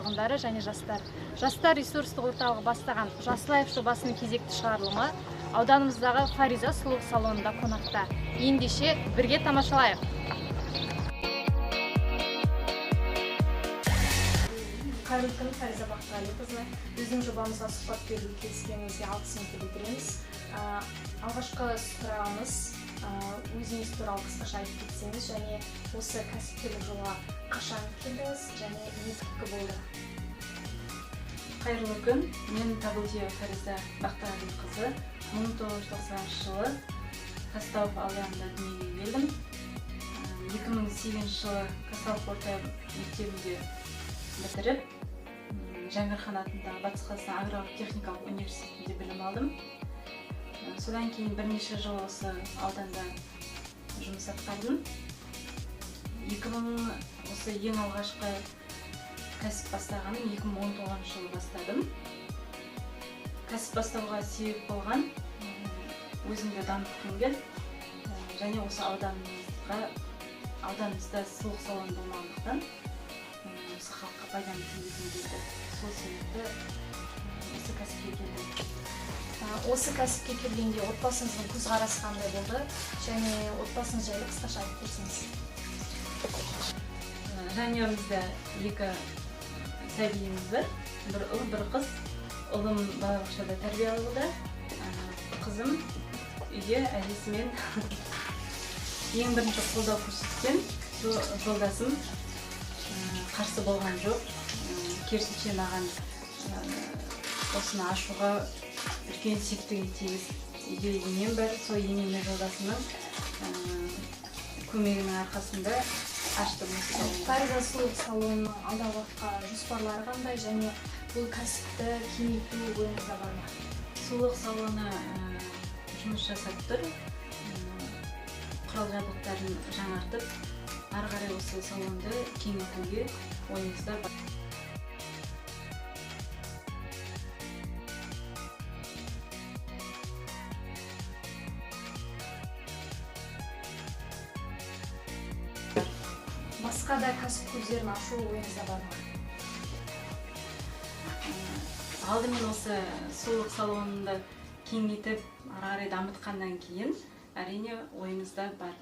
тұрғындары және жастар. Жастар ресурстық орталығы бастаған Жасылайық жобасының кезекті шығарылымы ауданымыздағы Фариза сұлулық салонында қонақта. Ендеше бірге тамашалайық. Қайырлы күн, Фариза Бақтығалиқызы. Біздің жобамызға сұхбат беруге келіскеніңізге алғысымызды білдіреміз. Алғашқы сұрағымыз, өзіңіз туралы қысқаша айтып кетсеңіз және осы кәсіпкерлік жолға қашан келдіңіз және не түрткі болды? Қайырлы күн, мен Табылдия Фариза Бақтығалиқызы. 1990 жылы Қазталов ауданында дүниеге келдім. 2008 жылы Қазталов орта мектебінде бітіріп, Жаңғырхан атындағы Батыс Қазақстан аграрлық-техникалық университетінде білім алдым. Содан кейін бірнеше жыл осы ауданда жұмыс атқардым. Осы ең алғашқы кәсіп бастағаным 2019 жылы бастадым. Кәсіп бастауға себеп болған өзімді дамытқым келді және осы ауданымызда сұлулық салоны болмағандықтан осы халыққа пайдамды тигізгім келді. Сол себепті осы кәсіпке келдім. Осы кәсіпке келгенде отбасыңыздың көзқарасы қандай болды және отбасыңыз жайлы қысқаша айтып берсеңіз? Жанұямызда 2 сәбиіміз бар, бір ұл, бір қыз. Ұлым балабақшада тәрбие алуда, қызым үйде әжесімен ең бірінші қолдау көрсеткен жолдасым қарсы болған жоқ. Керісінше маған осыны ашуға үлкен септігін тигізді. Үйде енем бар, сол енем мен жолдасымның көмегінің арқасында аштым. Фариза сұлулық салонының алдағы уақытқа жоспарлары қандай және бұл кәсіпті кеңейту ойыңызда бар ма? Сұлулық салоны жұмыс жасап тұр. Құрал-жабдықтарын жаңартып, ары қарай осы салонды кеңейтуге ойымызда бар. Басқа да кәсіп көздерін ашу ойыңызда бар ма? Алдымен осы сұлулық салонында кеңейтіп, ары қарай дамытқаннан кейін әрине ойымызда бар.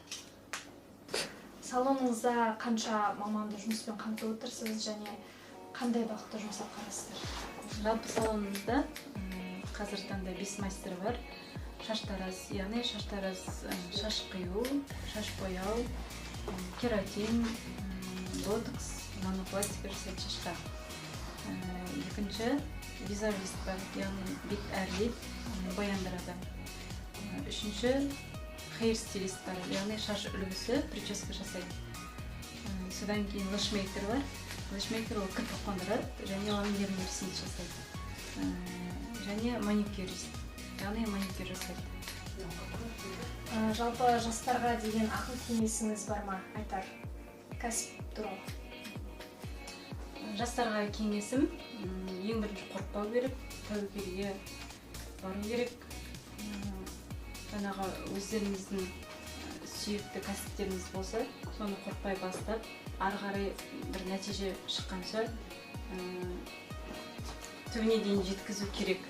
Салоныңызда қанша маманды жұмыспен қамтып отырсыз және қандай бағытта жұмыс атқарасыздар? Жалпы салонымызда қазіргі таңда 5 мастер бар. Шаштараз, яғни шаштараз, шаш қию, шаш бояу, кератин, ботокс, монопластик жасайды шашқа. Екінші визажист бар, яғни бет әрлейді, бояндырады. Үшінші хейрстилист бар, яғни шаш үлгісі, прическа жасайды. Содан кейін лашмейкер бар. Лашмейкер ол кірпік қондырады және ламеллярный ресниц жасайды. Және маникюрист, яғни маникюр жасайды. Жалпы жастарға деген ақыл кеңесіңіз бар ма айтар кәсіп туралы? Жастарға кеңесім ең бірінші қорықпау керек, тәуекелге бару керек. Жаңағы өздеріңіздің сүйікті кәсіптеріңіз болса, соны қорықпай бастап, ары қарай бір нәтиже шыққанша түбіне дейін жеткізу керек.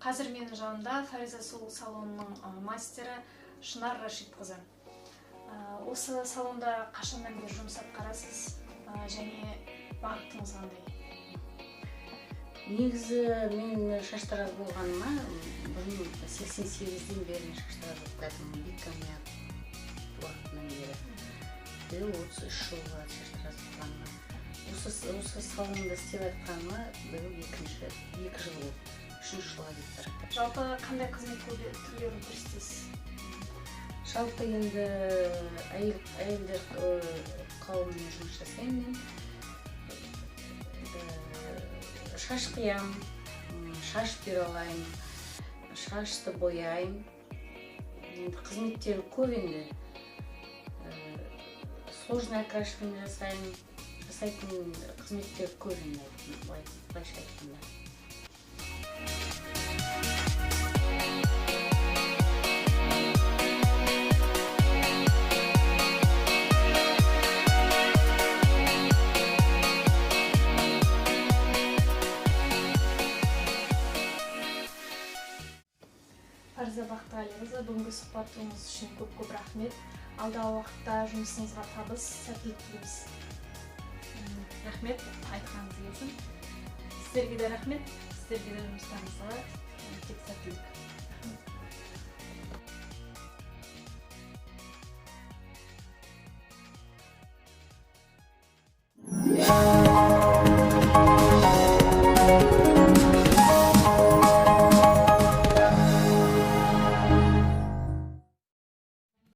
Қазір менің жанымда Фариза сұлу салонының мастері Шынар Рашидқызы. Осы салонда қашаннан бері жұмыс атқарасыз және бағытыңыз қандай? Негізі мен шаштараз болғаныма бұрын 88-ден бері шаштараз болып кәдімгі биткамия уақытынан бері. Биыл 33 жыл болады шаштараз болғаныма. Осы салонда істеп жатқаныма биыл 2 жыл болды. 3-ші жылға кетіп бара жатыр. Жалпы қандай қызмет түрлерін көрсетесіз? Жалпы енді әйелдер қауымымен жұмыс жасаймын мен. Шаш қиям, шаш бере алайын, шашты бояйын. Қызметтері көп енді. Сложный окрашивание жасайтын қызметтері көп енді, былайша айтқанда. Фариза Бақтығалиқызы, бүгінгі сұхбатыңыз үшін көп рахмет. Алдағы уақытта жұмысыңызға табыс, сәттілік тілейміз. Рахмет, айтқаныңыз келсін. Сіздерге де рахмет, сіздерге де жұмыстарыңызға тек сәттілік.